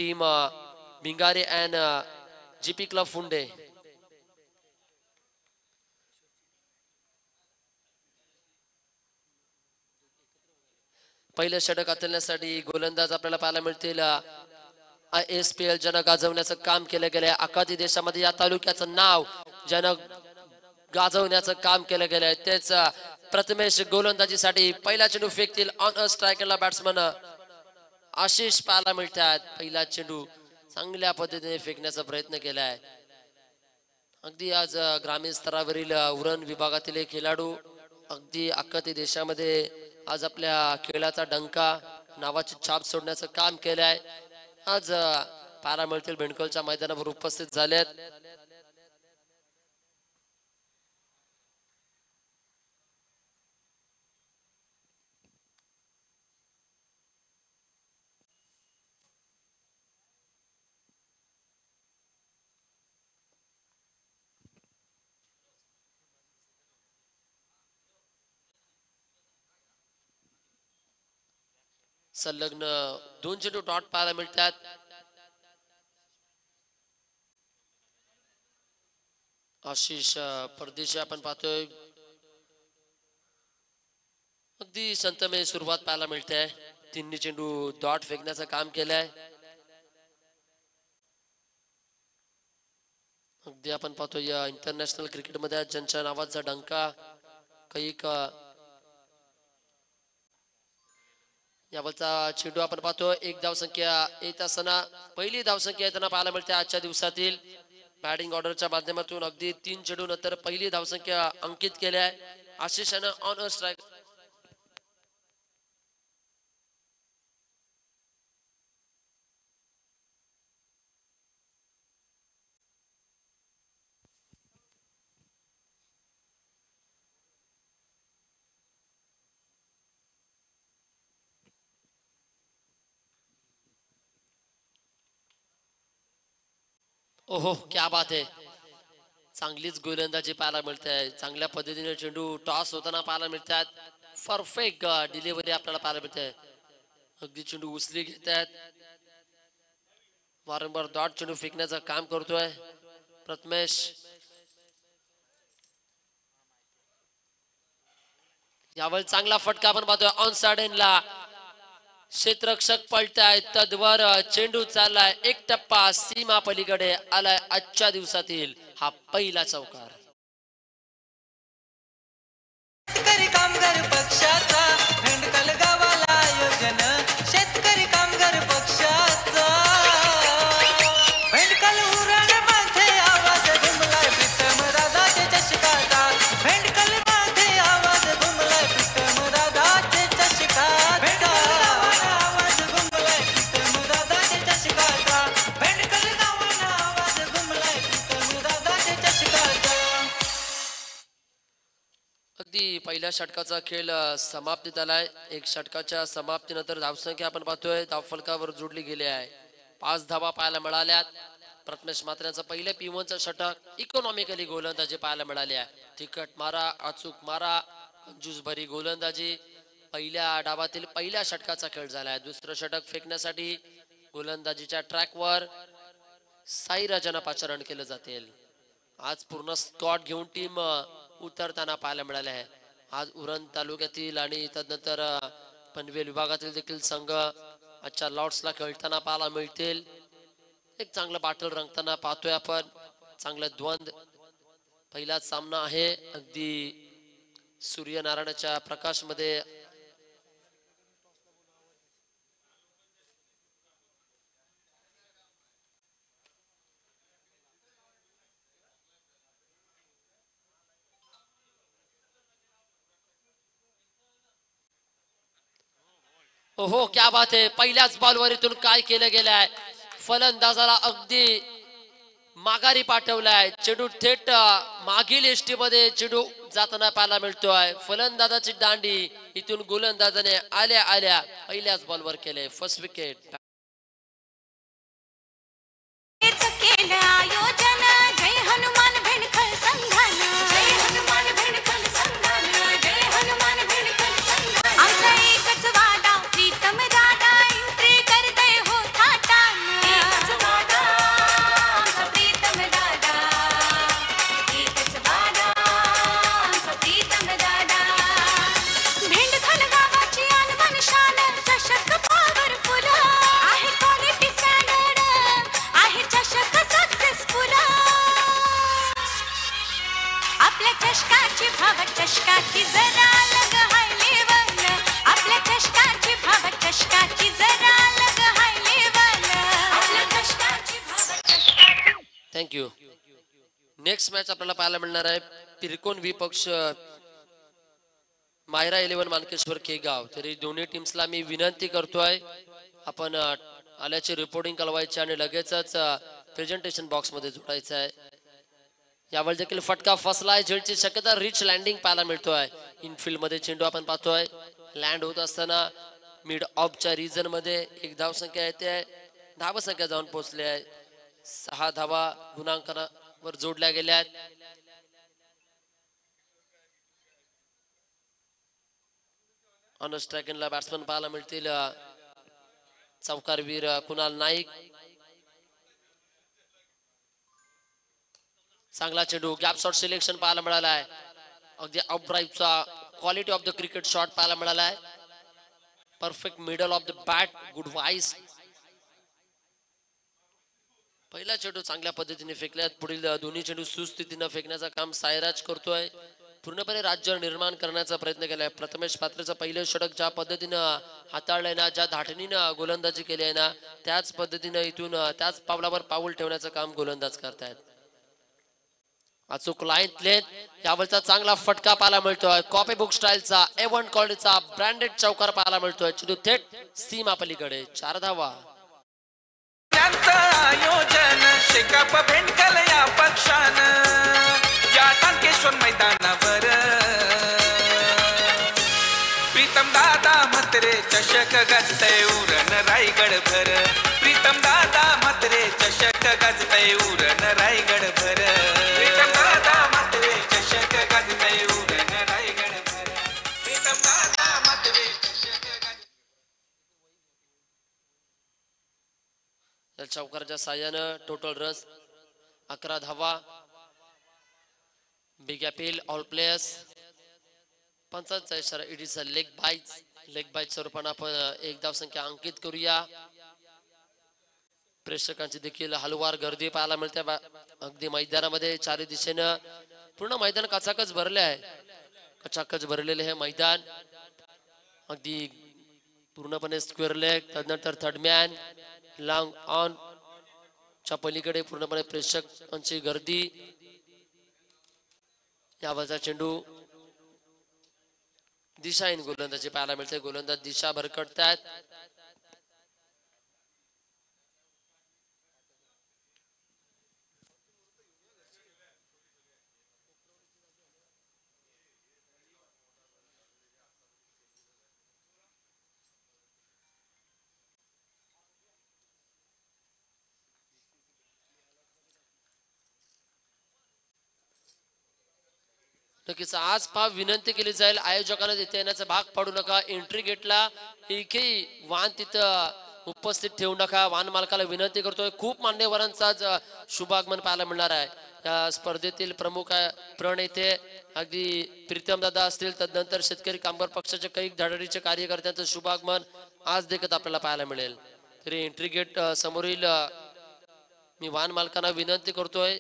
team Bingare and GP Club Funde. पहिले षटक हाताळण्यासाठी गोलंदाज आपल्याला पाहायला मिळतील. ISPL ज्यानं गाजवण्याचं काम केलं गेलंय. आखाती देशामध्ये या तालुक्याचं नाव ज्यानं गाजवण्याचं काम केलं गेलंय तेच प्रथमेश गोलंदाजीसाठी पहिला चेंडू फेकतील. ऑन अ स्ट्रायकरला बॅट्समन आशिष पाहायला मिळतात. पहिला चेंडू चांगल्या पद्धतीने फेकण्याचा प्रयत्न केलाय. अगदी आज ग्रामीण स्तरावरील उरण विभागातील एक खेळाडू अगदी आखाती देशामध्ये आज आपल्या खेळाचा डंका नावाची छाप सोडण्याचं काम केलंय. आज पाहायला मिळतील भेंडकलच्या मैदानावर उपस्थित झालेत. संलग्न 2 चेंडू डॉट पाहायला मिळतात. आशिष परदेशी आपण पाहतोय. अगदी संतमय सुरुवात पाहायला मिळते. तिन्ही चेंडू डॉट फेकण्याचं काम केलंय. अगदी आपण पाहतोय या इंटरनॅशनल क्रिकेटमध्ये ज्यांच्या नावाचा डंका कैक यावरचा चेंडू आपण पाहतो. एक धावसंख्या येत असताना पहिली धावसंख्या येताना पाहायला मिळते आजच्या दिवसातील बॅटिंग ऑर्डरच्या माध्यमातून. अगदी 3 चेंडू नंतर पहिली धावसंख्या अंकित केल्या आहे. आशिषानं ऑन अ स्ट्राईक ओहो क्या बात आहे. चांगलीच गोलंदाजी पाहायला मिळते. चांगल्या पद्धतीने चेंडू टॉस होताना पाहायला मिळतात. परफेक्ट डिलिव्हरी आपल्याला पाहायला मिळते. अगदी चेंडू उचली घेतात. वारंवार डॉट चेंडू फेकण्याचं काम करतोय प्रथमेश. यावर चांगला फटका आपण पाहतोय ऑन साइड एंडला. क्षेत्ररक्षक पलटाय तद्वर चेंडू चाललाय. एक टप्पा सीमा पलीकडे आलाय. आजच्या दिवसातील हा पहिला चौकार. शेतकरी कामगार पक्षाचा भेंडकल गावाला आयोजन. शेतकरी कामगार पक्षाचा भेंडकल उरण मध्ये आवाज घुमलाय प्रीतम राधाचे चषकाचा. भेंडकल मध्ये आवाज घुमलाय प्रीतम राधाचे चषकाचा. आवाज घुमलाय प्रीतम राधाचे चषकाचा. भेंडकल गावाला आवाज घुमलाय प्रीतम राधाचे चषकाचा. अगदी पहिल्या षटकाचा खेळ समाप्तीत आलाय. एक षटकाच्या समाप्तीनंतर धावसंख्या आपण पाहतोय धावफलकावर जोडली गेली आहे. 5 धावा पाहायला मिळाल्यात. प्रथमेश मात्र्यांचं पहिलं P1चं षटक इकॉनॉमिकली गोलंदाजी पाहायला मिळाली आहे. तिखट मारा, अचूक मारा, कंजूसभरी गोलंदाजी पहिल्या डावातील पहिल्या षटकाचा खेळ झालाय. दुसरं षटक फेकण्यासाठी गोलंदाजीच्या ट्रॅकवर साईराजांना पाचारण केलं जातील. आज पूर्ण स्क्वॉड घेऊन टीम उतरताना पाहायला मिळाले आहे. आज उरण तालुक्यातील आणि तदनंतर पनवेल विभागातील देखील संघ आजच्या लॉर्ड्सला खेळताना पाहायला मिळतील. एक चांगलं बाटल रंगताना पाहतोय आपण. चांगलं द्वंद पहिलाच सामना आहे. अगदी सूर्यनारायणाच्या प्रकाशमध्ये ओहो क्या बात आहे. पहिल्याच बॉलवर इथून काय केलं गेलंय. फलंदाजाला अगदी माघारी पाठवलाय. चेंडू थेट मागील एसटी मध्ये चेंडू जाताना पाहायला मिळतोय. फलंदाजाची दांडी इथून गोलंदाजाने आल्या आल्या पहिल्याच बॉलवर केले. First wicket. जय हनुमान भेंडखल संघान. जय हनुमान भेंडखल संघान. जय हनुमान भेंडखल संघान. आमचा एकच वादा प्रीतम दादा एंट्री करते हो थाटान. चषकाची जरा अलग हाय लेवल आपल्या चषकाची भाव चषकाची जरा अलग हाय लेवल आपल्या चषकाची भाव चषकाची. थँक्यू. नेक्स्ट मॅच आपल्याला पाहायला मिळणार आहे त्रिकोण विपक्ष मायरा 11 मानकेश्वर केगाव. तरी दोन्ही टीम्सला मी विनंती करतोय आपण आल्याची रिपोर्टिंग कळवायची आणि लगेचच प्रेझेंटेशन बॉक्स मध्ये जोडायचं आहे. यावेळी देखील फटका फसलाय. झेलची शक्यता रिच लँडिंग पाहायला मिळतोय. इनफिल्ड मध्ये चेंडू आपण पाहतोय लँड होत असताना मिड ऑफच्या रिजन मध्ये एक धाव संख्या येते. धाव संख्या जाऊन पोहोचली आहे. 6 धावा गुणांकावर जोडल्या गेल्या आहेत. ऑन स्ट्रायकिंगला बॅट्समन पाहायला मिळतील चौकारवीर कुणाल नाईक. चांगला चेंडू गॅप शॉट सिलेक्शन पाहायला मिळाला आहे. अगदी आउट ड्राईव्हचा quality of the cricket shot पाहायला मिळाला आहे. Perfect middle of the bat good वाईस. पहिला चेंडू चांगल्या पद्धतीने फेकल्यात. पुढील दोन्ही चेंडू सुस्थितीने फेकण्याचं काम सायराज करतोय. पूर्णपणे राज्य निर्माण करण्याचा प्रयत्न केलाय. प्रथमेश पात्रेचं पहिलं षटक ज्या पद्धतीनं हाताळलंय ना, ज्या धाटणीनं गोलंदाजी केली आहे ना, त्याच पद्धतीनं इथून त्याच पावलावर पाऊल ठेवण्याचं काम गोलंदाज करतायत. अचूक लाईन लेंथ. यावरचा चांगला फटका पाहायला मिळतोय. कॉपी बुक स्टाईलचा A1 क्वालिटीचा ब्रँडेड चौकार पाहायला मिळतोय. चेंडू थेट सीमा पलीकडे. 4 धावा. आयोजन शेकाप भेंडकल या पक्षान या टांकेश्वर मैदानावर प्रीतम दादा म्हात्रे चषक गाजतय उरण रायगड भर. प्रीतम दादा म्हात्रे चषक गाजतय उरण रायगड भर. प्रीतम दादा म्हात्रे चषक गाजतय उरण रायगड भर. प्रीतम दादा म्हात्रे चषक गाजतय. या चौकाराच्या साह्यानं टोटल रन्स 11 धावा. Big appeal all players. पंचांचा इशारा. It is a leg bye. Leg bye स्वरूपाने आपण एक धाव संख्या अंकित करूया. प्रेक्षकांची देखील हलवार गर्दी पाहायला मिळते अगदी मैदानामध्ये. चारी दिशेनं पूर्ण मैदान कचाकच भरले आहे. कचाकच भरलेले हे मैदान अगदी पूर्णपणे स्क्वेअर लेग. त्यानंतर थर्ड मॅन लॉंग ऑन च्या पलीकडे पूर्णपणे प्रेक्षकांची गर्दी. यावरचा चेंडू दिशाहीन गोलंदाजी पाहायला मिळते. गोलंदाज दिशा भरकटतात. नक्कीच आज पहा विनंती केली जाईल आयोजकांना तिथे येण्याचा भाग पाडू नका. एंट्री गेटला एकही वाहन तिथं उपस्थित ठेवू नका. वाहन मालकाला विनंती करतोय. खूप मान्यवरांचा आज शुभागमन पाहायला मिळणार आहे. या स्पर्धेतील प्रमुख प्रणेते अगदी प्रीतम दादा असतील. तदनंतर शेतकरी कामगार पक्षाचे काही धडाडीचे कार्यकर्त्यांचं शुभागमन आज देखत आपल्याला पाहायला मिळेल. तरी एंट्री गेट समोरील मी वाहन मालकांना विनंती करतोय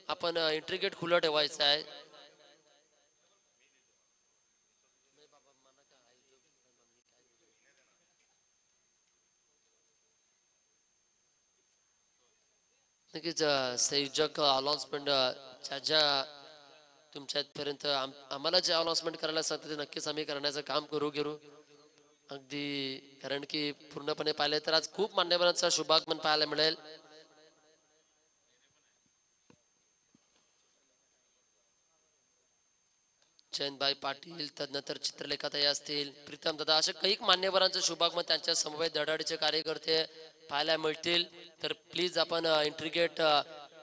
आपण एंट्री गेट खुलं ठेवायचं आहे. नक्कीच संयोजक अनाउन्समेंट ज्या तुमच्यापर्यंत आम्हाला जे अनाउन्समेंट करायला सांगते ते नक्कीच आम्ही करण्याचं काम करू अगदी. कारण की पूर्णपणे पाहिले तर आज खूप मान्यवरांचा शुभागमन पाहायला मिळेल. जयंतभाई पाटील, तदनंतर चित्रलेखाताई असतील, प्रीतम दादा, असे काही मान्यवरांचं शुभागमन त्यांच्या समवेत धडाडीचे कार्यकर्ते पाहायला मिळतील. तर प्लीज आपण एंट्री गेट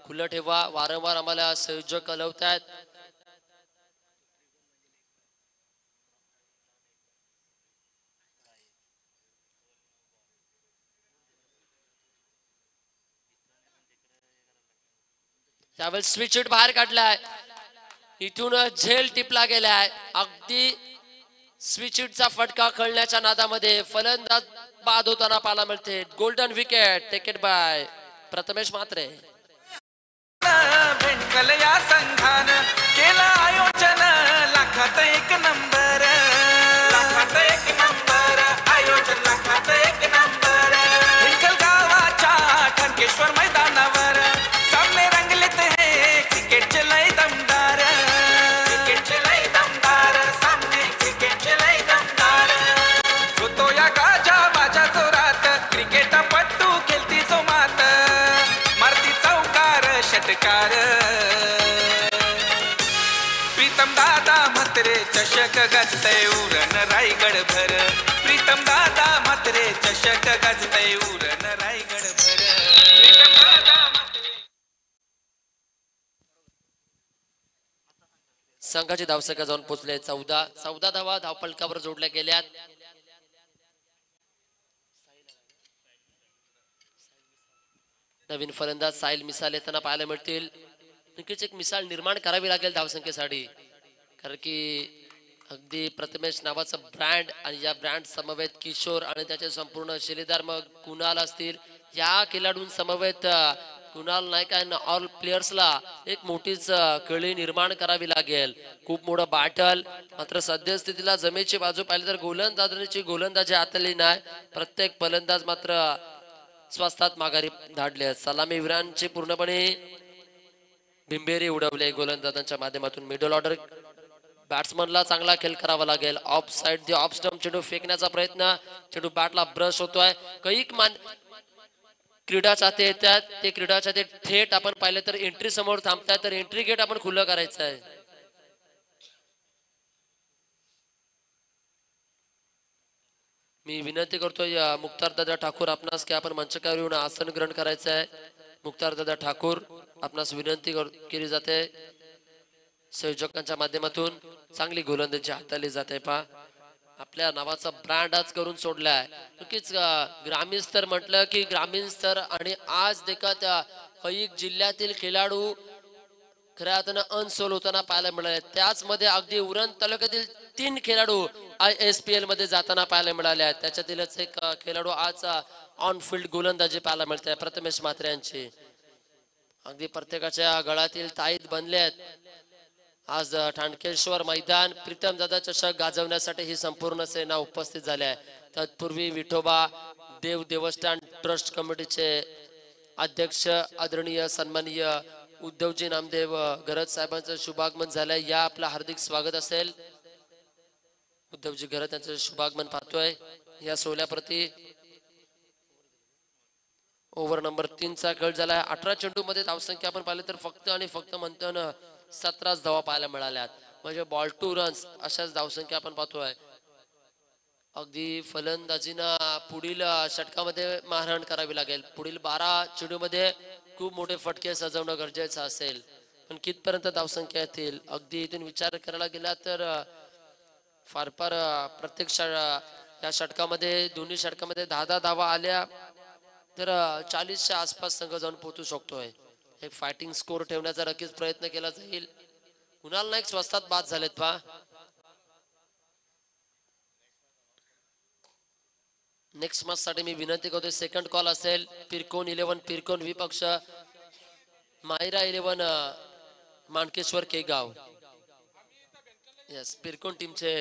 खुलं ठेवा. वारंवार आम्हाला संयोजक कळवतात. त्यावेळेस स्विच हिट बाहेर काढलाय. इथून झेल टिपला गेलाय. अगदी स्विच हिटचा फटका कळण्याच्या नादामध्ये फलंदाज बाद होताना पाहायला मिळते. Golden wicket टेकेड bye Prathamesh Mhatre. भेंडकल या संघान केलं आयोजन लाख लाखात एक नंबर, लाखात एक नंबर, आयोजन लाखात एक नंबर. हिंकल गावाच्या ठणकेश्वर मैदानावर सामने रंगलेत हे क्रिकेटचे लय दमदार, क्रिकेटचे लय दमदार, सामने क्रिकेटचे लय दमदार. होतो या गाजा माझ्या जोरात, क्रिकेटपट्टू खेळती जो मात, मारती चौकार षटकार. प्रीतम दादा म्हात्रे चषक गाजतय उरण रायगड भर, प्रीतम दादा म्हात्रे चषक गाजतय उरण रायगड भर. प्रीतम दादा म्हात्रे. संघाची धावसंख्या जाऊन पोहोचले 14 धावा धावफलकावर जोडल्या गेल्यात. नवीन फलंदाज साहिल मिसाल येताना पाहायला मिळतील. नक्कीच एक मिसाल निर्माण करावी लागेल धावसंख्येसाठी, कारण की अगदी प्रथमेश नावाचं ब्रँड आणि या ब्रँड समवेत किशोर आणि त्याचे संपूर्ण शिलेदार मग कुणाल असतील, या खेळाडूं समवेत कुणाल नाईक आणि ऑल प्लेयर्सला एक मोठीच कळी निर्माण करावी लागेल. खूप मोठं बॅटल. मात्र सद्यस्थितीला जमेची बाजू पाहिली तर गोलंदाजांची गोलंदाजी आतली नाही. प्रत्येक फलंदाज मात्र स्वस्तात माघारी धाडले. सलामीवीरांची पूर्णपणे भिंबेरी उडवले गोलंदाजांच्या माध्यमातून. मिडल ऑर्डर बॅट्समनला चांगला खेळ करावा लागेल. ऑफ साइड ऑफ स्टंप चेंडू फेकण्याचा प्रयत्न, चेंडू बॅटला ब्रश होतोय. कैक क्रीडा चाहते येतात, ते क्रीडा चाहते थेट आपण पाहिलं तर एंट्री समोर थांबतात, तर एंट्री गेट आपण खुलं करायचं आहे. मी विनंती करतोय मुख्तारदादा ठाकूर आपणास की आपण मंचकावर येऊन आसन ग्रहण करायचं आहे. मुख्तारदादा ठाकूर आपणास विनंती केली जाते. संयोजकांच्या माध्यमातून चांगली गोलंदाजी हाताळली जाते. पहा आपल्या नावाचा ब्रँड आज करून सोडलाय. नक्कीच ग्रामीण स्तर म्हटलं की ग्रामीण स्तर आणि आज देखत कैक जिल्ह्यातील खेळाडू खऱ्या अर्थानं अनसोल होताना पाहायला मिळाले. त्याच मध्ये अगदी उरण तालुक्यातील 3 खेळाडू ISPL मध्ये जाताना पाहायला मिळाले आहेत. त्याच्यातीलच एक खेळाडू आज ऑन फील्ड गोलंदाजी पाहायला मिळते प्रथमेश म्हात्रे यांची. अगदी प्रत्येकाच्या गळातील ताईत बनले आहेत. आज ठाणकेश्वर मैदान प्रीतम दादा चषक गाजवण्यासाठी ही संपूर्ण सेना उपस्थित झाली आहे. तत्पूर्वी विठोबा देव देवस्थान ट्रस्ट कमिटीचे अध्यक्ष आदरणीय सन्माननीय उद्धवजी नामदेव गरज साहेबांचं शुभागमन झालंय. या आपलं हार्दिक स्वागत असेल. उद्धवजी गरज यांचं शुभागमन पाहतोय. या सोहळ्याप्रती ओव्हर नंबर 3 चा खेळ झालाय. 18 चेंडू मध्ये धावसंख्या आपण पाहिली तर फक्त आणि फक्त म्हणतो ना 17 धावा पाहायला मिळाल्यात. म्हणजे बॉल टू रन्स अशाच धावसंख्या आपण पाहतोय. अगदी फलंदाजीना पुढील षटकामध्ये मारहाण करावी लागेल. पुढील 12 चेंडू मध्ये खूप मोठे फटके सजवणं गरजेचं असेल. पण कितपर्यंत धावसंख्या येतील अगदी इथून विचार करायला गेला तर फार फार प्रत्येक या षटकामध्ये दोन्ही षटकामध्ये 10 धावा आल्या तर 40च्या आसपास संघ जाऊन पोहोचू शकतोय. एक फायटिंग स्कोर ठेवण्याचा नक्कीच प्रयत्न केला जाईल. कुणाल नाईक स्वस्तात बाद झालेत. पहा नेक्स्ट मॅच साठी मी विनंती करतोय सेकंड कॉल असेल. पिरकोन 11 पिरकोन विपक्ष मायरा 11 मानकेश्वर केगाव. यस पिरकोन टीमचे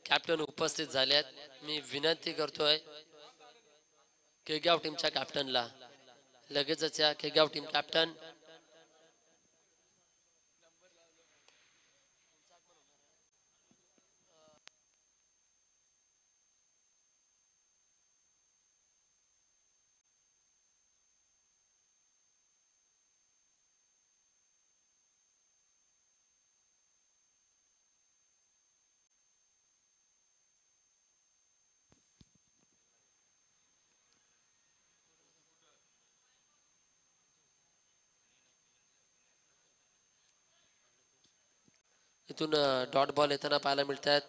कॅप्टन उपस्थित झाले आहेत. मी विनंती करतोय केगाव टीमच्या कॅप्टनला लगेचच या केगाव टीम कॅप्टन इथून डॉट बॉल येताना पाहायला मिळतात.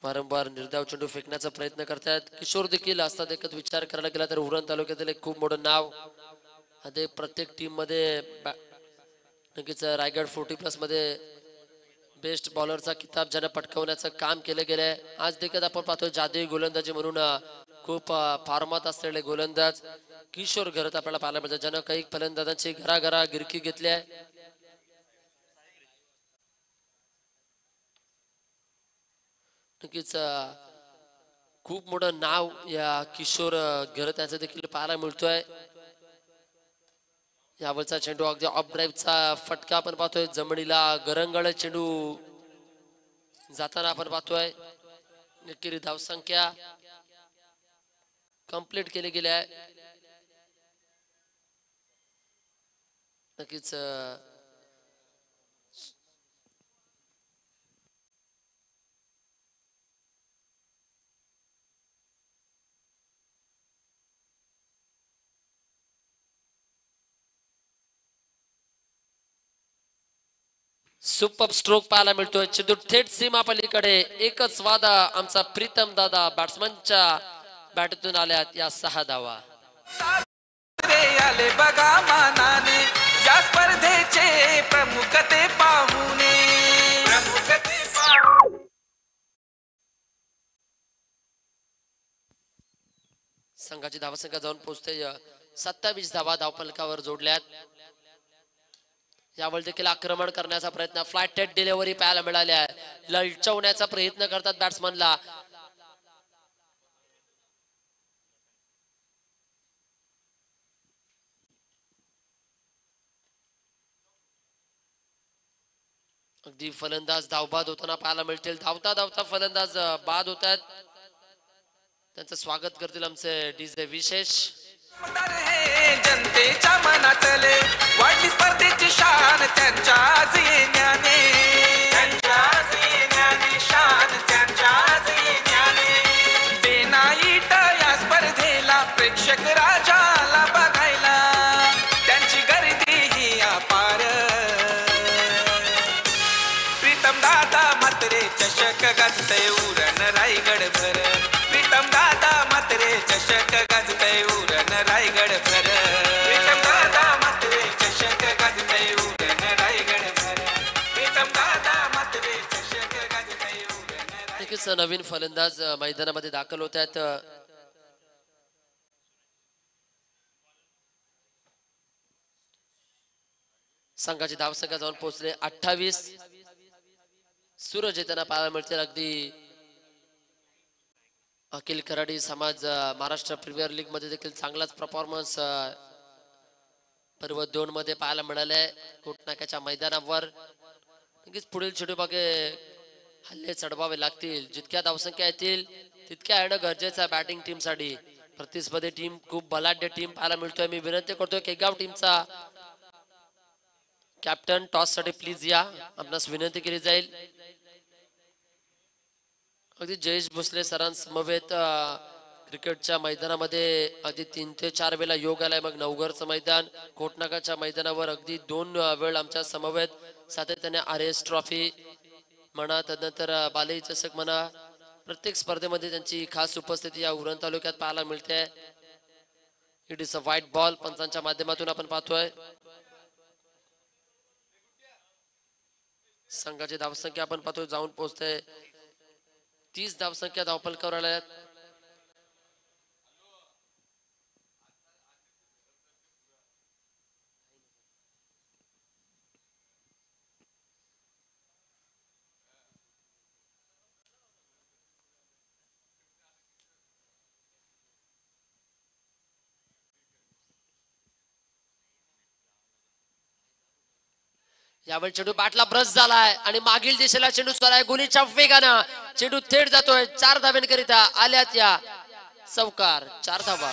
वारंवार निर्धाव चेंडू फेकण्याचा प्रयत्न करतात. किशोर देखील असतात. एकच विचार करायला गेला तर उरण तालुक्यातील एक खूप मोठं नाव आता प्रत्येक टीम मध्ये नक्कीच रायगड 40+ मध्ये बेस्ट बॉलरचा किताब ज्याने पटकावण्याचं काम केलं गेलंय. आज देखील आपण पाहतो जादुई गोलंदाजी म्हणून खूप फॉर्मात असलेले गोलंदाज किशोर घरत आपल्याला पाहायला मिळतात, ज्यानं काही फलंदाजांची घराघरा गिरकी घेतली आहे. नक्कीच खूप मोठं नाव या किशोर घरत याचं देखील पाहायला मिळतोय. यावरचा चेंडू अगदी ऑफ ड्राईव्हचा फटका आपण पाहतोय. जमिनीला गरंगळ चेंडू जाताना आपण पाहतोय. नक्की धावसंख्या कंप्लीट केली गेली आहे. नक्कीच सुपर स्ट्रोक पाहायला मिळतोय. चेंडू थेट सीमा पलीकडे. एकच वादा आमचा प्रीतम दादा बॅट्समनच्या बॅटतून आल्यात या 6 धावा. आले बघा मानाने या स्पर्धेचे प्रमुख ते पाहुणे. संघाची धावसंख्या जाऊन पोहोचते 27 धावा धावफलकावर जोडल्यात. यावर देखील आक्रमण करण्याचा प्रयत्न. फ्लायटेड डिलिव्हरी पाहायला मिळाल्या. ललचवण्याचा प्रयत्न करतात बॅट्समनला. अगदी फलंदाज धावबाद होताना पाहायला मिळतील. धावता धावता फलंदाज बाद होत आहेत. त्यांचं स्वागत करतील आमचे डीजे विशेष. जनतेच्या मनातले वाढली स्पर्धेची शान त्यांच्या आज येण्याने. शान त्यांच्या आज येण्याने. बेनाईट या स्पर्धेला प्रेक्षक राजाला बघायला त्यांची गर्दी ही अपार. प्रीतम दादा म्हात्रे चषक गाजतय उरण रायगड भर. प्रीतम दादा म्हात्रे चषक गाजतय उरण रायगड भर. प्रीतम दादा म्हात्रे चषक गाजतय उरण रायगड भर. प्रीतम दादा म्हात्रे चषक गाजतय उरण. नक्कीच नवीन फलंदाज मैदानामध्ये दाखल होत आहेत. संघाची धावसंख्या जाऊन पोहोचले 28. सूरज येताना पाहायला मिळतील. अगदी अखिल खराडी समाज महाराष्ट्र प्रीमियर लीग मध्ये देखील चांगलाच परफॉर्मन्स पर्व 2 मध्ये पाहायला मिळाले. कोटनाक्याच्या मैदानावर नक्कीच पुढील चेंडू मागे हल्ले चढवावे लागतील. जितक्या धावसंख्या येतील तितक्या येणं गरजेचं आहे बॅटिंग टीम साठी. प्रतिस्पर्धी टीम खूप बलाढ्य टीम पाहायला मिळतोय. मी विनंती करतोय केगाव टीमचा कॅप्टन टॉस साठी प्लीज या. आपणास विनंती केली जाईल. अगदी जयेश भोसले सरांसमवेत क्रिकेटच्या मैदानामध्ये अगदी 3 ते 4 वेळा योग आलाय. मग नवघरचं मैदान कोटनाकाच्या मैदानावर अगदी 2 वेळ आमच्या समवेत सातत्याने RS ट्रॉफी म्हणा, तदनंतर बालई चषक म्हणा, प्रत्येक स्पर्धेमध्ये त्यांची खास उपस्थिती या उरण तालुक्यात पाहायला मिळते. It is a wide ball पंचांच्या माध्यमातून आपण पाहतोय. संघाची धावसंख्या आपण पाहतोय जाऊन पोहोचते 30 धावसंख्या धावफलकावर आल्या. यावेळी चेंडू बॅटला ब्रश झालाय आणि मागील दिशेला चेंडू चाललाय. गोलीच्या वेगानं चेंडू थेट जातोय. 4 धाव्यांकरिता आल्यात या चौकार. 4 धावा.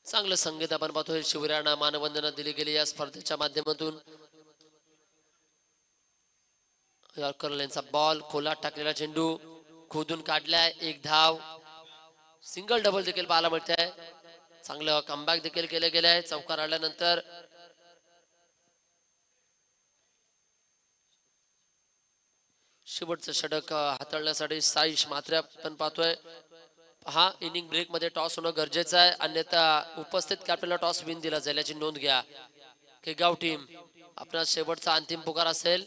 चांगलं संगीत आपण पाहतोय. शिवरायांना मानवंदना दिली गेली या स्पर्धेच्या माध्यमातून. यॉर्कर लेनचा बॉल खोलात टाकलेला चेंडू खोदून काढलाय. 1 धाव. सिंगल डबल देखील पाहायला मिळतंय. चांगलं कमबॅक देखील केले गेले. चौकार आल्यानंतर शेवटचं षटक हाताळण्यासाठी साईश मात्रे आपण पाहतोय. हा इनिंग ब्रेक मध्ये टॉस होणं गरजेचं आहे, अन्यथा उपस्थित कॅप्टनला टॉस विन दिला जाईल याची नोंद घ्या. केगाव टीम आपला शेवटचा अंतिम पुकार असेल.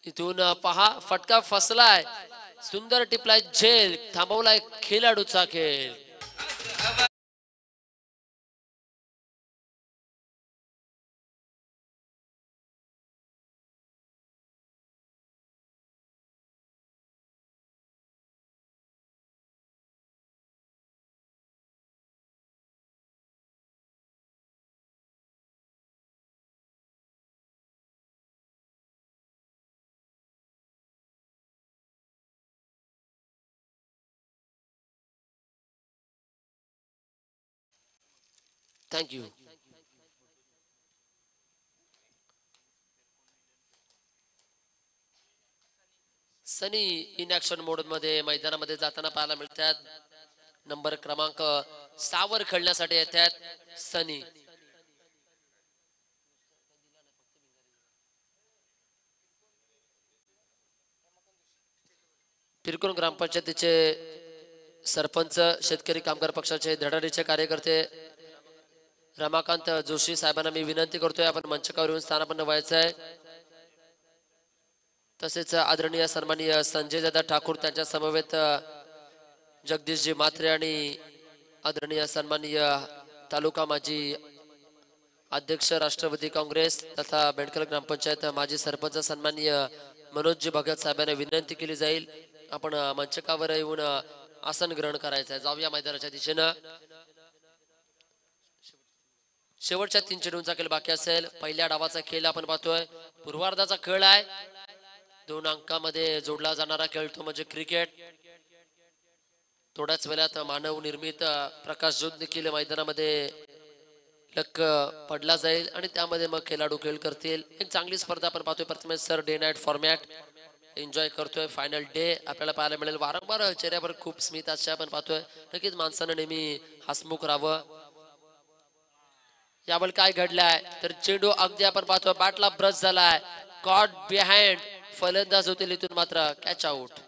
इथून पहा फटका फसलाय, सुंदर टिपलाय झेल, थांबवलाय खेळाडूचा खेळ. थँक्यू. सनी इन ऍक्शन मोड मध्ये मैदानामध्ये जाताना पाहायला मिळतात. नंबर क्रमांक 6 वर खेळण्यासाठी येतात सनी. पिरकोन ग्रामपंचायतीचे सरपंच, शेतकरी कामगार पक्षाचे धडाडीचे कार्यकर्ते रमाकांत जोशी साहेबांना मी विनंती करतोय, आपण मंचकावर येऊन स्थानापन्न व्हायचं आहे. तसेच आदरणीय सन्माननीय संजय दादा ठाकूर, त्यांच्या समवेत जगदीशजी म्हात्रे आणि आदरणीय सन्माननीय तालुका माजी अध्यक्ष राष्ट्रवादी काँग्रेस तथा बेंडकल ग्रामपंचायत माजी सरपंच सन्माननीय मनोजजी भगत साहेबांना विनंती केली जाईल, आपण मंचकावर येऊन आसन ग्रहण करायचं आहे. जाऊया मैदानाच्या दिशेनं. शेवटच्या 3 चेंडूंचा खेळ बाकी असेल. पहिल्या डावाचा खेळ आपण पाहतोय, पूर्वार्धाचा खेळ आहे. 2 अंकामध्ये जोडला जाणारा खेळ तो म्हणजे क्रिकेट. थोड्याच वेळात मानव निर्मित प्रकाश ज्योत देखील मैदानामध्ये लक पडला जाईल आणि त्यामध्ये मग खेळाडू खेळ करतील. एक चांगली स्पर्धा आपण पाहतोय. Prathamesh sir day night format enjoy करतोय. फायनल डे आपल्याला पाहायला मिळेल. वारंवार चेहऱ्यावर खूप स्मित असे आपण पाहतोय. नक्कीच माणसानं नेहमी हसमुख राहावं. यावर काय घडलाय तर चेंडू अगदी आपण पाहतोय बॅटला ब्रश झालाय, कॉट बिहाइंड. फलंदाज होतील इथून मात्र कॅच आउट.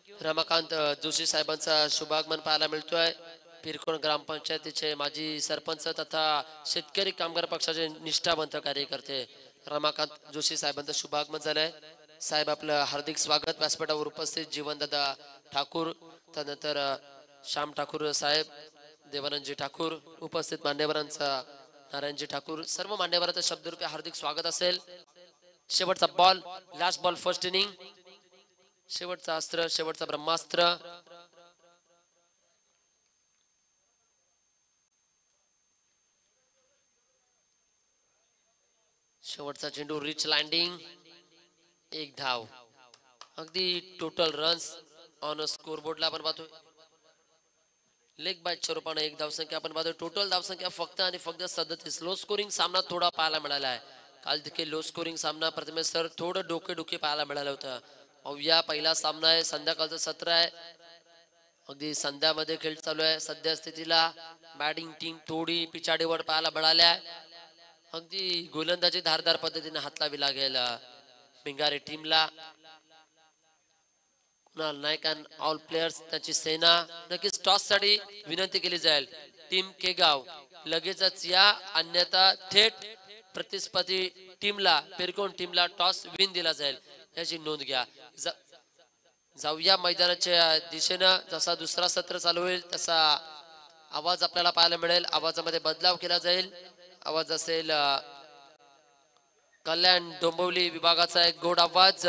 रमाकांत जोशी साहेबांचा शुभागमन पाहायला मिळतोय. पिरकोण ग्रामपंचायतीचे माजी सरपंच तथा शेतकरी कामगार पक्षाचे निष्ठावंत कार्यकर्ते रमाकांत जोशी साहेबांचं शुभागमन झालंय. साहेब आपलं हार्दिक स्वागत. व्यासपीठावर उपस्थित जीवनदादा ठाकूर, त्यानंतर श्याम ठाकूर साहेब, देवानंदजी ठाकूर, उपस्थित मान्यवरांचा नारायणजी ठाकूर, सर्व मान्यवरांचं शब्दरूपी हार्दिक स्वागत असेल. शेवटचा ball, last ball, first inning. शेवटचा अस्त्र, शेवटचा ब्रह्मास्त्र. शेवटचा चेंडू, रिच लँडिंग, 1 धाव. अगदी टोटल रन्स ऑन स्कोर बोर्डला आपण पाहतोय. लेग बायच्या रूपाने 1 धावसंख्या आपण पाहतोय. टोटल धावसंख्या फक्त आणि फक्त 37. लो स्कोरिंग सामना थोडा पाहायला मिळाला आहे. काल देखील लो स्कोरिंग सामना प्रथमेश सर थोडं डोके पाहायला मिळालं होतं. अवया पहिला सामना आहे, संध्याकाळचं सत्र आहे. अगदी संध्यामध्ये खेळ चालू आहे. सध्या स्थितीला बॅटिंग टीम थोडी पिछाडीवर पाहायला मिळाल्या. अगदी गोलंदाजी धारदार पद्धतीने हातलावी लागेल पिंगारे टीमला. Kunal Naik and all players त्यांची सेना. नक्कीच टॉस साठी विनंती केली जाईल. टीम केगाव लगेचच या, अन्यथा थेट प्रतिस्पर्धी टीमला, पिरकोण टीमला टॉस विन दिला जाईल याची नोंद घ्या. जाऊया मैदानाच्या दिशेनं. जसा दुसरा सत्र चालू होईल तसा आवाज आपल्याला पाहायला मिळेल. आवाजामध्ये बदलाव केला जाईल. आवाज असेल कल्याण डोंबिवली विभागाचा एक गोड आवाज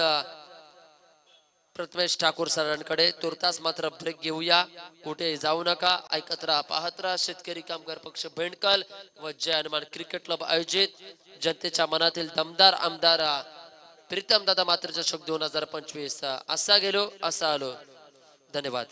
प्रथमेश ठाकूर सरांकडे. तुर्तास मात्र ब्रेक घेऊया, कुठे जाऊ नका, ऐकत राहा, पाहत राहा. शेतकरी कामगार पक्ष बेंडकल व जय हनुमान क्रिकेट क्लब आयोजित जनतेच्या मनातील दमदार आमदार प्रीतम दादा मात्र चषक 2025. असा गेलो असा आलो. धन्यवाद.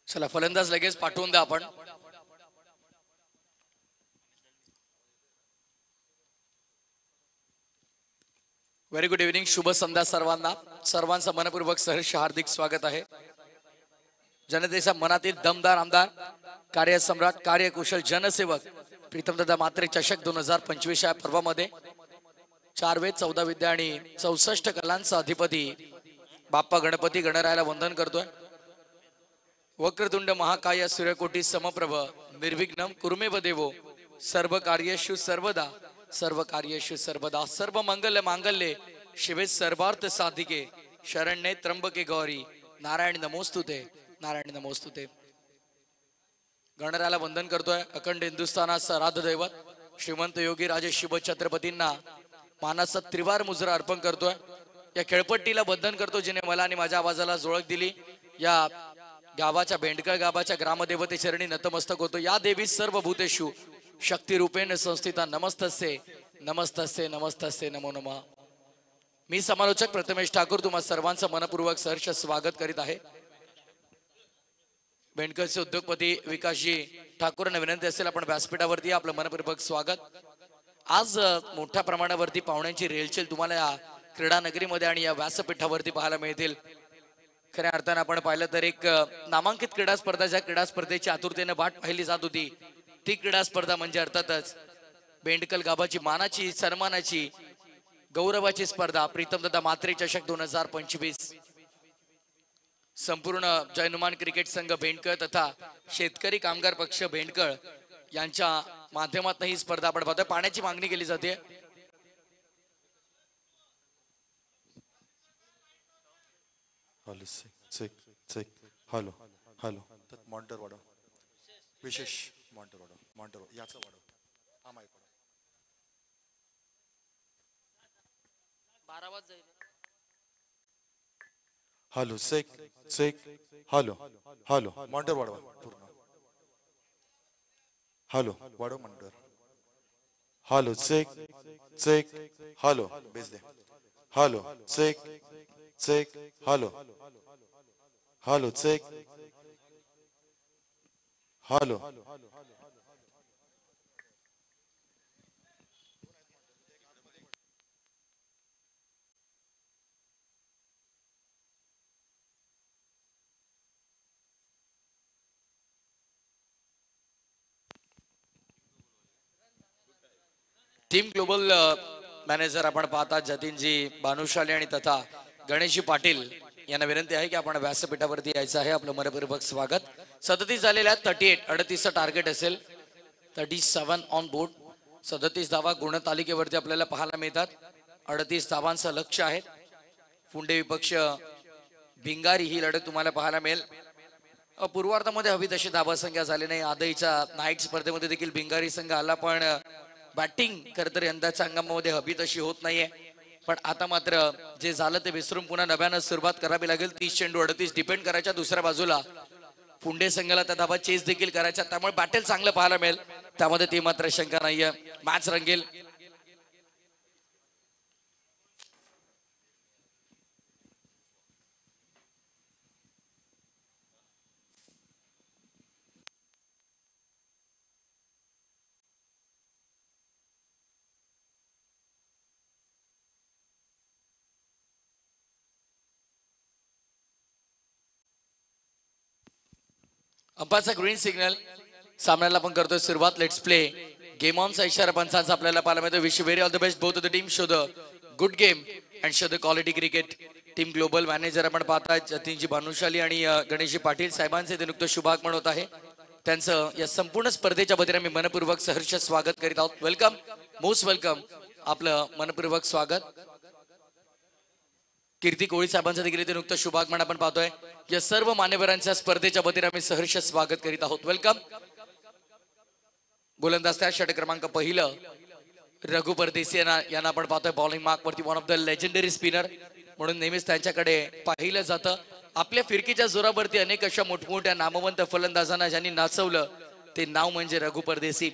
चला फलंदाज लगेच पाठवून द्या आपण. व्हेरी गुड इव्हनिंग, शुभ संध्या सर्वांना. सर्वांचं मनपूर्वक सहर्ष हार्दिक स्वागत आहे. जनतेच्या मनातील दमदार आमदार, कार्यसम्राट, कार्यकुशल जनसेवक प्रीतमदादा म्हात्रे चषक 2025 या पर्वामध्ये 4 वेद 14 विद्या आणि 64 कलांचा अधिपती बाप्पा गणपती गणरायाला वंदन करतोय. वक्रतुंड महाकाय सूर्यकोटी समप्रभ निर्विघ्नम कुरुमेव देवो सर्व कार्येषु सर्वदा सर्व कार्येषु सर्वदा सर्व मंगल मांगल्ये शिवे सर्वार्थ साधिके शरण्ये त्र्यंबके गौरी नारायण नमोस्तुते नारायण नमोस्तुते. गणरायाला वंदन करतोय. अखंड हिंदुस्थानाचा आराध्य दैवत श्रीमंत योगी राजे शिव छत्रपतींना मानाचा त्रिवार मुजरा अर्पण करतोय. या खेळपट्टीला बंधन करतो जिने मला आणि माझ्या आवाजाला जोळक दिली. या गावाच्या बेंडकळ गावाच्या ग्रामदेवते चरणी नतमस्तक होतो. या देवी सर्व भूतेषु शक्ती रूपेण संस्थिता नमस्तस्ये नमस्तस्ये नमस्तस्ये नमो नमः. मी समालोचक प्रथमेश ठाकूर तुम्हा सर्वांचं मनपूर्वक सहर्ष स्वागत करीत आहे. बेंडकळचे उद्योगपती विकासजी ठाकूरांना विनंती असेल आपण व्यासपीठावरती आपलं मनपूर्वक स्वागत. आज मोठ्या प्रमाणावरती पाहुण्यांची रेलचेल तुम्हाला या क्रीडा नगरीमध्ये आणि या व्यासपीठावरती पाहायला मिळतील. खऱ्या अर्थानं आपण पाहिलं तर एक नामांकित क्रीडा स्पर्धा, ज्या क्रीडा स्पर्धेची आतुरतेने वाट पाहिली जात होती, ती क्रीडा स्पर्धा म्हणजे अर्थातच बेंडकल गावाची मानाची, सन्मानाची, गौरवाची स्पर्धा प्रीतमदादा म्हात्रे चषक 2025. संपूर्ण जैनुमान क्रिकेट संघ बेंडकळ तथा शेतकरी कामगार पक्ष बेंडकळ यांच्या माध्यमातून ही स्पर्धा आपण पाहतोय. पाण्याची मागणी केली जाते. Hello check check hello hello monitor वाढव, विशेष मॉनिटर वाढव, मॉनिटर याचं वाढव, हा माईक वाढव. 12 वाज जाईल. Hello check check hello hello monitor वाढवा पूर्ण. हॅलो वाढव monitor. Hello check check hello bass दे. Hello check check hello hello check hello. Team global manager आपण पाहता जतीनजी भानुशाली आणि तथा गणेशजी पाटील यांना विनंती आहे की आपण व्यासपीठावरती यायचं आहे. आपलं मनपूर्वक स्वागत. 37 झालेल्या 38 टार्गेट असेल. 37 ऑन बोर्ड. 37 धावा गुणतालिकेवरती आपल्याला पाहायला मिळतात. 38 धावांचं लक्ष आहे. पुंडे विपक्ष भिंगारी ही लढत तुम्हाला पाहायला मिळेल. पूर्वार्धामध्ये हवी तशी धावा संख्या झाली नाही. आदईच्या नाईट स्पर्धेमध्ये देखील भिंगारी संघ आला, पण बॅटिंग खरं तर यंदाच्या हंगामामध्ये हवी तशी होत नाहीये. पण आता मात्र जे झालं ते विसरून पुन्हा नव्यानं सुरुवात करावी लागेल. 30 चेंडू 38 डिपेंड करायच्या. दुसऱ्या बाजूला पुंडे संघाला त्या धाबा चेस देखील करायच्या, त्यामुळे बॅटल चांगलं पाहायला मिळेल. त्यामध्ये ती मात्र शंका नाहीये. मॅच रंगेल. अंपायरचा ग्रीन सिग्नल. सामन्याला आपण करतोय सुरुवात. Let's play. गेम ऑनचा इशारा पंचांचा आपल्याला पाहायला मिळतो. Wish very all the best both of the team. Show the good game and show the quality cricket. Team global manager आपण पाहताय जतीनजी भानुशाली आणि गणेशजी पाटील साहेबांचे ते नुकतं शुभागमन होत आहे. त्यांचं या संपूर्ण स्पर्धेच्या वतीने मी मनपूर्वक सहर्ष स्वागत करीत आहोत. Welcome, most welcome. आपलं मनपूर्वक स्वागत. कीर्ती कोळी साहेबांचं देखील ते नुकतं शुभागमन आपण पाहतोय. या सर्व मान्यवरांच्या स्पर्धेच्या वतीने आम्ही सहर्ष स्वागत करीत आहोत. वेलकम. गोलंदाज त्या षटक क्रमांक 1 रघु परदेसी यांना आपण पाहतोय बॉलिंग मार्क वरती. One of the legendary spinner म्हणून नेहमीच त्यांच्याकडे पाहिलं जातं. आपल्या फिरकीच्या जोरावरती अनेक अशा मोठमोठ्या नामवंत फलंदाजांना ज्यांनी नाचवलं ते नाव म्हणजे रघु परदेसी.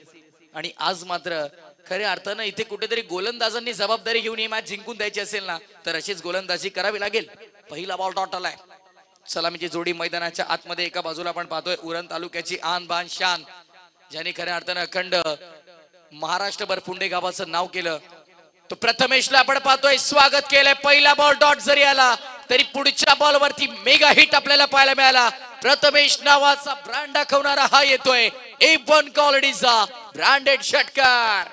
आणि आज मात्र खऱ्या अर्थानं इथे कुठेतरी गोलंदाजांनी जबाबदारी घेऊन ही मॅच जिंकून द्यायची असेल ना, तर अशीच गोलंदाजी करावी लागेल. पहिला बॉल डॉट आलाय. सलामीची जोडी मैदानाच्या आतमध्ये एका बाजूला आपण पाहतोय उरण तालुक्याची आन बान शान, ज्याने खऱ्या अर्थानं अखंड महाराष्ट्रभर फुंडे गावाचं नाव केलं. तो प्रथमेशला आपण पाहतोय स्वागत केलंय. पहिला बॉल डॉट जरी आला तरी पुढच्या बॉल वरती मेगा हिट आपल्याला पाहायला मिळाला. प्रथमेश नावाचा ब्रँड दाखवणारा हा येतोय. A1 क्वालिटीचा ब्रँडेड षटकार.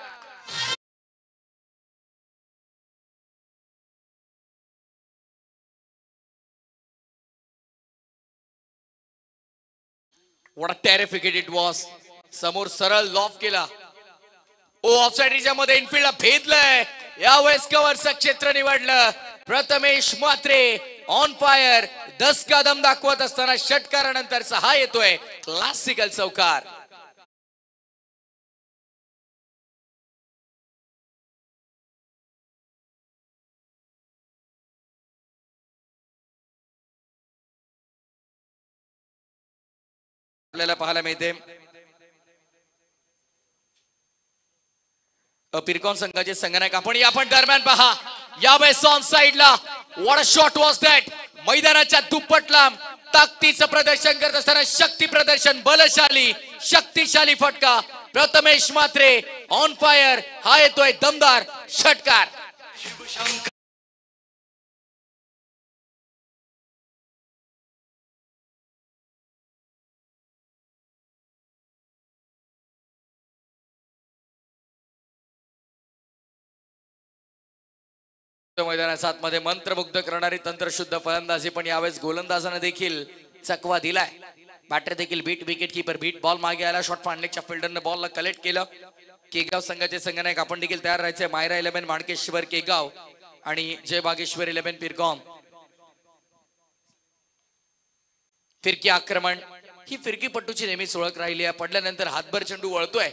What a terrific hit it was. समोर सरळ लॉफ केला. ओ ऑफसाइड रिजन मध्ये इनफिल्डला भेदलंय. यावेळेस कव्हरचं क्षेत्र निवडलं. Prathamesh Mhatre on fire. दसका दम दाखवत असताना षटकारानंतरचा हा येतोय क्लासिकल चौकार. आपल्याला पाहायला मिळते पिरकॉन संघाचे संघनायक आपण दरम्यान पहा. यावेळेस ऑन साइडला what a shot was that. मैदानाच्या दुप्पट लांब ताकदीचं प्रदर्शन करत असताना शक्ती प्रदर्शन, बलशाली शक्तिशाली फटका. Prathamesh Mhatre on fire. हा येतोय दमदार षटकार. मैदानाच्या आतमध्ये मंत्रमुग्ध करणारी तंत्रशुद्ध फलंदाजी, पण यावेळेस गोलंदाजाने देखील चकवा दिलाय. बॅटर देखील beat wicket keeper beat ball मागे आला. शॉट फांडलेच्या फिल्डरने बॉलला कलेक्ट केलं. केगाव संघाचे संघनायक आपण देखील तयार राहायचे. मायरा 11 माणकेश्वर केगाव आणि जय बागेश्वर 11 पिरकॉन. फिरकी आक्रमण ही फिरकीपट्टूची नेहमीच ओळख राहिली आहे. पडल्यानंतर हातभर चेंडू वळतोय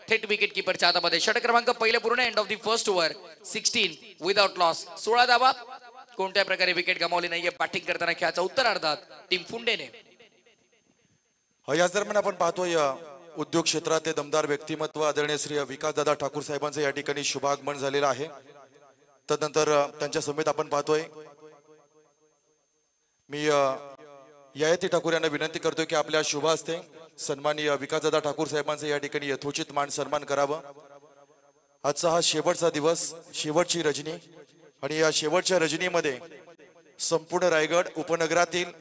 थेट विकेट किपरच्या हातामध्ये. षटक क्रमांक पहिले पूर्ण. End of the first over 16 without loss. 16 धावा. कोणत्या प्रकारे विकेट गमावली नाहीये. बॅटिंग करताना खेळाचा उत्तरार्धात टीम फुंडेने. याच दरम्यान आपण पाहतोय उद्योग क्षेत्रातले दमदार व्यक्तिमत्व आदरणीय श्री विकासदादा ठाकूर साहेबांचं या ठिकाणी शुभागमन झालेलं आहे. तदनंतर त्यांच्या समेत आपण पाहतोय मी ययाती ठाकूर यांना विनंती करतोय की आपल्या शुभ हस्ते सन्माननीय विकासदादा ठाकूर साहेबांचं या ठिकाणी यथोचित मान सन्मान करावं. आजचा हा शेवटचा दिवस, शेवटची रजनी, आणि या शेवटच्या रजनीमध्ये संपूर्ण रायगड उपनगरातील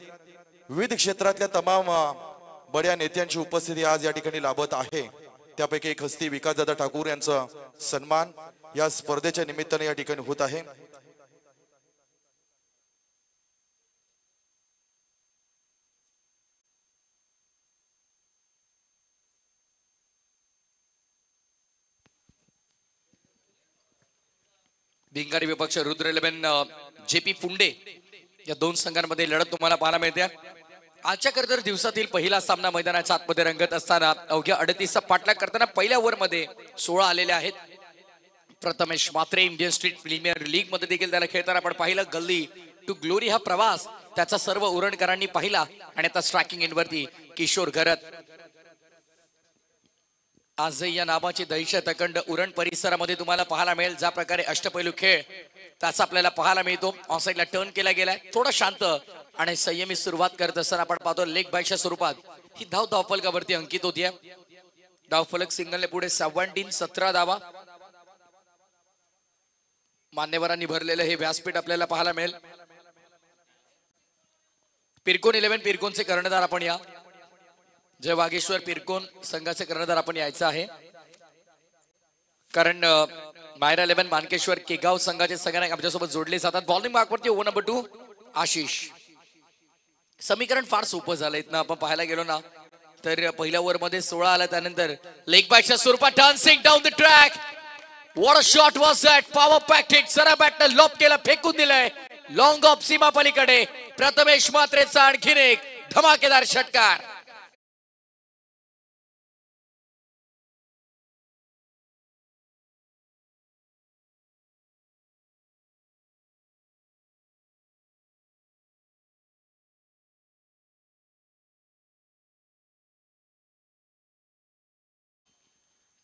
विविध क्षेत्रातल्या तमाम बड्या नेत्यांची उपस्थिती आज या ठिकाणी लाभत आहे. त्यापैकी एक हस्ती विकासदादा ठाकूर यांचा सन्मान या स्पर्धेच्या निमित्ताने या ठिकाणी होत आहे. भिंगारी विपक्ष रुद्र 11 JP फुंडे या दोन संघांमध्ये लढत तुम्हाला पाहायला मिळते. आजच्या करतर दिवसातील पहिला सामना मैदानाच्या आतमध्ये रंगत असताना अवघ्या 38चा पाठलाग करताना पहिल्या ओव्हर मध्ये 16 आलेले आहेत. Prathamesh Mhatre Indian Street Premier League मध्ये देखील त्याला खेळताना आपण पाहिलं. गल्ली टू ग्लोरी हा प्रवास त्याचा सर्व उरणकरांनी पाहिला. आणि आता स्ट्रायकिंग एंड वरती किशोर घरत. आजही या नावाची दहशत अखंड उरण परिसरामध्ये तुम्हाला पाहायला मिळेल. ज्या प्रकारे अष्टपैलू खेळ त्याचा आपल्याला पाहायला मिळतो. ऑनसाइडला टर्न केला गेलाय. थोडा शांत आणि संयमी सुरुवात करत असताना आपण पाहतो लेग बायच्या स्वरूपात ही धावफलकावरती अंकित होतीये. धावफलक सिंगलने पुढे 17 धावा. मान्यवरांनी भरलेलं हे व्यासपीठ आपल्याला पाहायला मिळेल. पिरकोन 11 पिरकोनचे कर्णधार आपण या. जय वागेश्वर पिरकोन संघाचे कर्णधार आपण यायचं आहे. कारण मायरा 11 मानकेश्वर केगाव संघाचे संघनायक आमच्यासोबत जोडले जातात. बॉलिंग मार्कवरती ओव्हर नंबर 2 आशिष. समीकरण फार सोपं झालंय. इथनं आपण पाहायला गेलो ना तर पहिल्या ओव्हर मध्ये 16 आला. त्यानंतर लेग बॅटच्या स्वरूपात dancing down the track. What a shot was that. Power packed hit. सरा बॅटने लॉप केला, फेकून दिलंय लॉंग ऑफ सीमा पलीकडे. प्रथमेश म्हात्रेचा आणखीन एक धमाकेदार षटकार.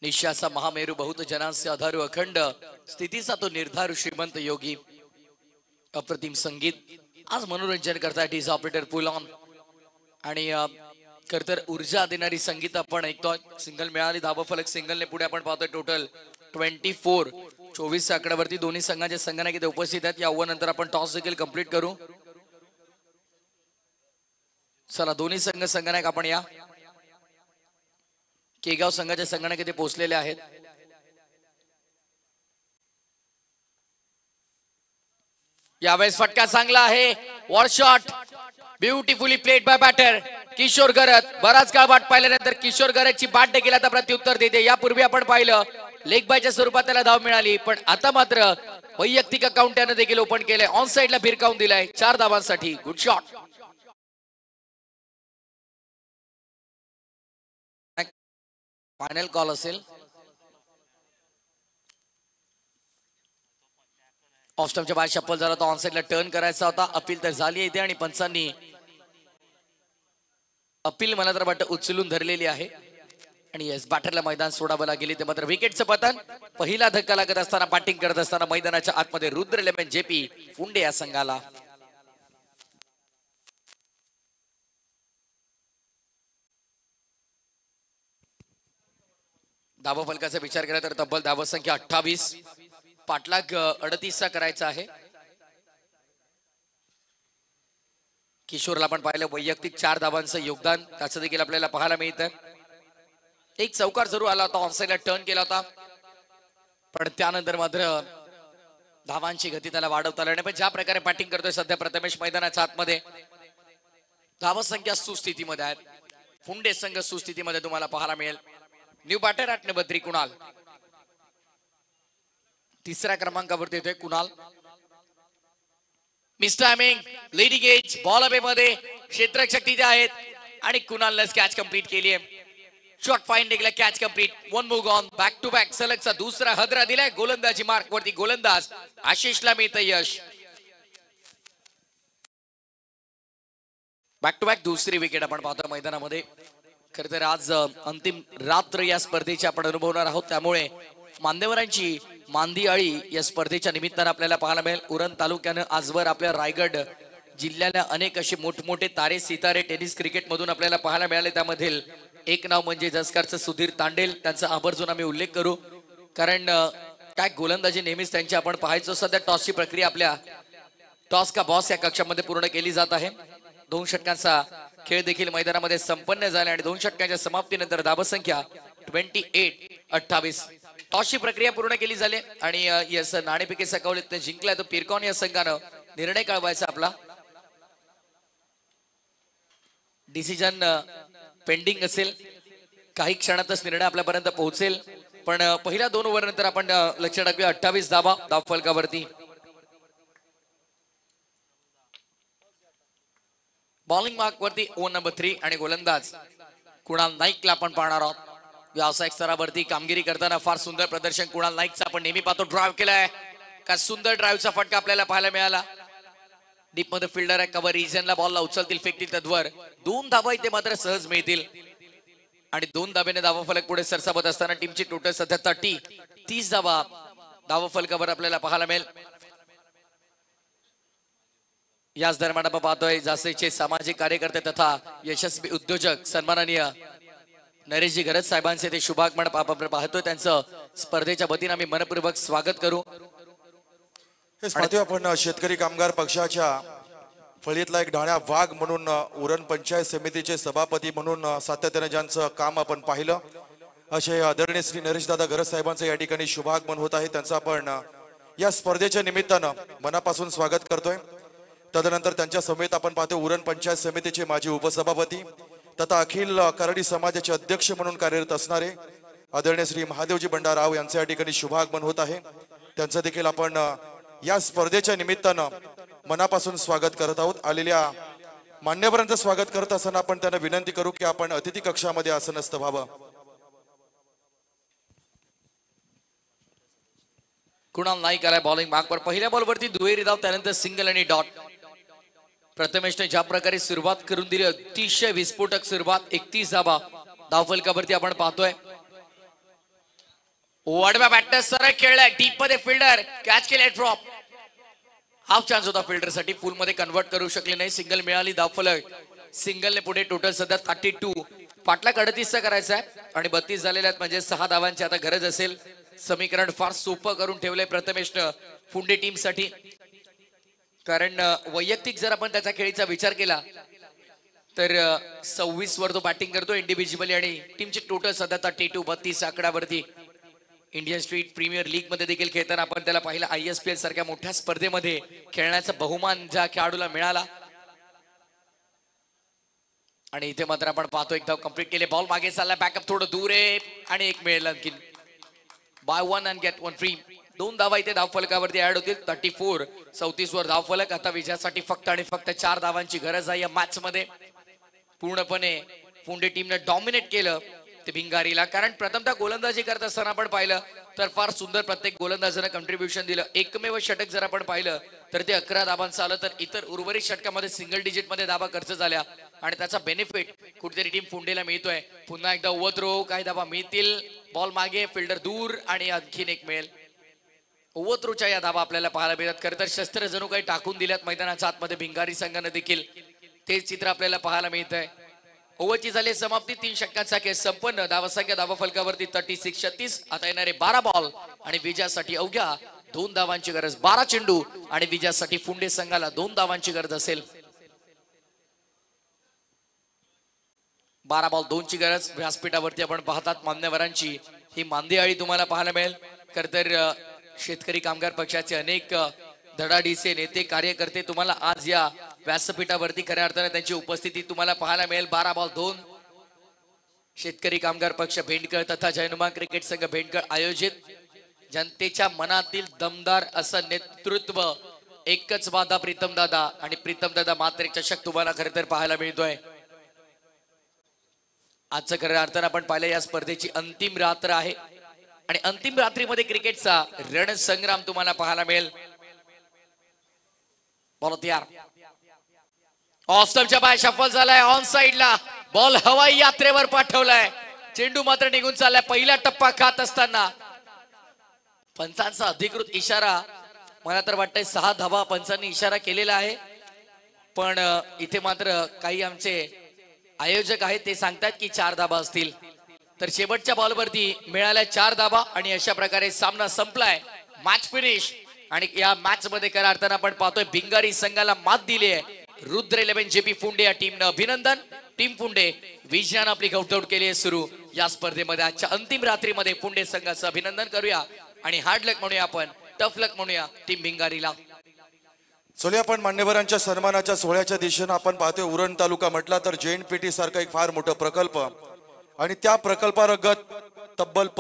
निश्चाचा महामेरू बहुत जनांचे आधारू अखंड स्थितीचा तो निर्धारू श्रीमंत योगी. अप्रतिम संगीत आज मनोरंजन करताय डीज ऑपरेटर पुल ऑन आणि खरतर ऊर्जा देणारी संगीत आपण ऐकतोय. सिंगल मिळाली, धाबा फलक सिंगलने पुढे आपण पाहतोय. टोटल 24 आकड्यावरती दोन्ही संघाचे संघनायक इथे उपस्थित आहेत. या ओव्हर नंतर आपण टॉस देखील कंप्लीट करू. चला दोन्ही संघनायक आपण या. केगाव संघाचे संघनायक इथे पोहोचलेले आहेत. यावेळेस फटका चांगला आहे. Wall shot beautifully played by batter Kishore Garat. बराच काळ वाट पाहिल्यानंतर किशोर गरतची बॅट देखील आता प्रत्युत्तर देते. यापूर्वी आपण पाहिलं लेग बायच्या स्वरूपात त्याला धाव मिळाली, पण आता मात्र वैयक्तिक अकाउंट त्यानं देखील ओपन केलंय. ऑन साइडला भिरकावून दिलाय 4 धावांसाठी. Good shot. फायनल कॉल असेल. ऑफ स्टंपच्या बाहेर शप्पल झाला, तो ऑन साइडला टर्न करायचा होता. अपील तर झाली इथे आणि पंचांनी अपील मला तर वाटतं उचलून धरलेली आहे. आणि येस बॅटरला मैदान सोडावं गेली ते मात्र विकेटचं पतन. पहिला धक्का लागत असताना बॅटिंग करत असताना मैदानाच्या आतमध्ये रुद्र 11 जेपी फुंडे या संघाला. धावा फलकाचा विचार केला तर तब्बल धावा संख्या 28, पाठलाग 38चा करायचा आहे. किशोरला आपण पाहिलं वैयक्तिक 4 धावांचं योगदान त्याचं देखील आपल्याला पाहायला मिळतं. एक चौकार जरूर आला होता, ऑनसाइडला टर्न केला होता, पण त्यानंतर मात्र धावांची गती त्याला वाढवता आली नाही. पण ज्या प्रकारे बॅटिंग करतोय सध्या प्रथमेश मैदानाच्या आतमध्ये, धावा संख्या सुस्थितीमध्ये आहेत. फुंडे संघ सुस्थितीमध्ये तुम्हाला पाहायला मिळेल. New batter at number 3 Kunal. तिसऱ्या क्रमांकावरती येतोय Kunal. Miss timing leading edge ball away मध्ये क्षेत्ररक्षक तिथे आहेत आणि कुणालने कॅच कंप्लीट केली आहे. शॉट फाइंडिंगला catch complete. 1 move on. Back to back सलगचा दुसरा हदरा दिलाय. गोलंदाजी मार्क वरती गोलंदाज आशिषला मिळतं यश. बॅक टू बॅक दुसरी विकेट आपण पाहतो मैदानामध्ये. खर तर आज अंतिम रात्र या स्पर्धेची आपण अनुभवणार आहोत, त्यामुळे मान्यवरांची मांदी आळी या स्पर्धेच्या निमित्तानं आपल्याला पाहायला मिळेल. उरण तालुक्यानं आजवर आपल्या रायगड जिल्ह्याला अनेक असे मोठमोठे तारे सितारे टेनिस क्रिकेट मधून आपल्याला पाहायला मिळाले. त्यामधील एक नाव म्हणजे जसकारचं सुधीर तांडेल. त्यांचा आवर्जून आम्ही उल्लेख करू, कारण काय गोलंदाजी नेहमीच त्यांची आपण पाहायचो. सध्या टॉसची प्रक्रिया आपल्या टॉस का बॉस या कक्षामध्ये पूर्ण केली जात आहे. 2 षटकांचा खेळ देखील मैदानामध्ये संपन्न झाला आणि 2 षटकांच्या समाप्तीनंतर धावसंख्या 28-28. टॉसची प्रक्रिया पूर्ण केली झाली आणि यस नाणेफेकी सकावले जिंकलाय तो पिरकॉन या संघानं. निर्णय कळवायचा आपला. डिसिजन पेंडिंग असेल, काही क्षणातच निर्णय आपल्यापर्यंत पोहोचेल. पण पहिल्या 2 ओव्हर नंतर आपण लक्ष टाकूया 28 धावा धाव फलकावरती. बॉलिंग मार्क वरती ओव्हर नंबर 3 आणि गोलंदाज कुणाल नाईकला आपण पाहणार आहोत. व्यावसायिक स्तरावरती कामगिरी करताना फार सुंदर प्रदर्शन कुणाल नाईकचा आपण नेहमी पाहतो. ड्राईव्ह केलाय का सुंदर ड्राईव्हचा फटका आपल्याला पाहायला मिळाला. डीप मध्ये फिल्डर आहे, कव्हर रिजनला बॉलला उचलतील फेकतील तद्वर 2 धावा इथे मात्र सहज मिळतील आणि 2 धाब्याने धावा फलक पुढे सरसावत असताना टीमची टोटल सध्या 30 धावा धावा फलकावर आपल्याला पाहायला मिळेल. याच दरम्यान आपण पाहतोय जास्तीचे सामाजिक कार्यकर्ते तथा यशस्वी उद्योजक सन्माननीय नरेशजी गरज साहेबांचे ते शुभागमन आपण पाहतोय. त्यांचं स्पर्धेच्या वतीने आम्ही मनपूर्वक स्वागत करू. हेच पाहतोय आपण शेतकरी कामगार पक्षाच्या फळीतला एक ढाण्या वाघ म्हणून उरण पंचायत समितीचे सभापती म्हणून सातत्याने ज्यांचं काम आपण पाहिलं असे आदरणीय श्री नरेशदादा गरज साहेबांचं या ठिकाणी शुभागमन होत आहे. त्यांचं आपण या स्पर्धेच्या निमित्तानं मनापासून स्वागत करतोय. तदनंतर त्यांच्या समेत आपण पाहतोय उरण पंचायत समितीचे माजी उपसभापती तथा अखिल कराडी समाजाचे अध्यक्ष म्हणून कार्यरत असणारे आदरणीय श्री महादेवजी भंडारराव यांचे या ठिकाणी शुभागमन होत आहे. त्यांचं देखील आपण या स्पर्धेच्या निमित्तानं मनापासून स्वागत करत आहोत. आलेल्या मान्यवरांचं स्वागत करत असताना आपण त्यांना विनंती करू की आपण अतिथी कक्षामध्ये आसनस्थ व्हावं. कुणाल नाईक आलाय बॉलिंग मार्कवर. पहिल्या बॉलवरती दुहेरी धाव, त्यानंतर सिंगल आणि डॉट. प्रथमेशने ज्या प्रकारे सुरुवात करून दिली, अतिशय विस्फोटक सुरुवात. 31 धावा धाव फलकावरती आपण पाहतोय. वाडव्या बॅटर सरळ खेळलाय, डीप मध्ये फिल्डर कॅच केलाय ड्रॉप हाफ चान्स होता फिल्डरसाठी, फुल मध्ये कन्वर्ट करू शकले नाही. सिंगल मिळाली धावफलक, सिंगलने पुढे टोटल सध्या 32. पाटला 38चा करायचा आहे आणि 32 झालेल्या आहेत, म्हणजे 6 धावांची आता गरज असेल. समीकरण फार सोपं करून ठेवलंय प्रथमेशनं फुंडे टीम साठी, कारण वैयक्तिक जर आपण त्याच्या खेळीचा विचार केला तर 26 वर तो बॅटिंग करतो इंडिव्हिज्युअली आणि टीमची टोटल सध्या 32 32 आकड्यावरती. इंडियन स्ट्रीट प्रीमियर लीग मध्ये देखील खेळताना आपण त्याला पाहिलं. ISPL सारख्या मोठ्या स्पर्धेमध्ये खेळण्याचा बहुमान ज्या खेळाडूला मिळाला. आणि इथे मात्र आपण पाहतो एक धाव कंप्लीट केले. बॉल मागे चालला, बॅकअप थोडं दूर आहे आणि एक मिळेल आणखीन. By one and get one free. 2 धावा इथे धावफलकावरती ऍड होतील. 34 34 वर धावफलक. आता विजयासाठी फक्त आणि फक्त 4 धावांची गरज आहे या मॅच मध्ये. पूर्णपणे पुंडे टीमने डॉमिनेट केलं ते भिंगारीला, कारण प्रथमतः गोलंदाजी करत असताना आपण पाहिलं तर फार सुंदर प्रत्येक गोलंदाजानं कॉन्ट्रीब्युशन दिलं. एकमेव षटक जर आपण पाहिलं तर ते 11 धाबांचं आलं, तर इतर उर्वरित षटकामध्ये सिंगल डिजिट मध्ये धाबा खर्च झाल्या आणि त्याचा बेनिफिट कुठेतरी टीम पुंडेला मिळतोय. पुन्हा एकदा ओव्हरथ्रो, काही धाबा मिळतील. बॉल मागे, फिल्डर दूर आणि आणखीन एक मिळेल. ओव्हरथ्रोच्या या धाबा आपल्याला पाहायला मिळतात. खरं तर शस्त्र जणू काही टाकून दिल्यात मैदानाच्या आतमध्ये भिंगारी संघानं देखील. ते चित्र आपल्याला पाहायला मिळत आहे. ओव्हरची झाली समाप्ती. 3 षटकांचा खेळ संपन्न. धावसंख्या धावफलकावरती 36-36. आता येणारे 12 बॉल आणि विजयासाठी अवघ्या 2 धावांची गरज. 12 चेंडू आणि विजयासाठी पुंडे संघाला 2 धावांची गरज असेल. 12 बॉल 2 ची गरज. व्यासपीठावरती आपण पाहतात मान्यवरांची ही मांदियाळी तुम्हाला पाहायला मिळेल. खरं तर शेतकरी कामगार पक्षाचे अनेक धडाडीचे नेते कार्यकर्ते तुम्हाला आज या व्यासपीठावरती खऱ्या अर्थाने त्यांची उपस्थिती तुम्हाला पाहायला मिळेल. 12 बॉल 2. शेतकरी कामगार पक्ष भेंडकळ तथा जयनुमा क्रिकेट संघ भेंडकळ आयोजित जनतेच्या मनातील दमदार असं नेतृत्व. एकच वादा प्रीतम दादा आणि प्रीतम दादा मात्र एक चषक तुम्हाला खरं तर पाहायला मिळतोय. आजचं खऱ्या अर्थानं आपण पाहिलं या स्पर्धेची अंतिम रात्र आहे आणि अंतिम रात्रीमध्ये क्रिकेटचा रणसंग्राम तुम्हाला पाहायला मिळेल. बॉल तयार. ऑफ स्टंपच्या बाहेर शफल झालाय. ऑन साइडला बॉल हवाई यात्रेवर पाठवलाय. चेंडू मात्र निघून चाललाय. पहिला टप्पा खात असताना पंचांचा अधिकृत इशारा, मला तर वाटतंय 6 धावा पंचांनी इशारा केलेला आहे, पण इथे मात्र काही आमचे आयोजक आहेत ते सांगतात की 4 धाबा असतील. तर शेवटच्या बॉलवरती मिळाल्या 4 धाबा आणि अशा प्रकारे सामना संपलाय. Match finish. आणि या मॅच मध्ये खऱ्या अर्थानं आपण पाहतोय भिंगारी संघाला मात दिली आहे. रुद्र 11 JP फुंडे या टीमनं अभिनंदन. टीम फुंडे विजयानं आपली कौटआउट केली आहे सुरू या स्पर्धेमध्ये. आजच्या अंतिम रात्रीमध्ये फुंडे संघाचं अभिनंदन करूया आणि हार्ड लक म्हणूया, आपण टफ लक म्हणूया टीम भिंगारीला. चला आपण मान्यवरांच्या सन्मानाच्या सोहळ्याच्या दिशेनं आपण पाहतोय. उरण तालुका म्हटला तर JNPT सारखा एक फार मोठा प्रकल्प आणि त्या प्रकल्पांतर्गत तब्बल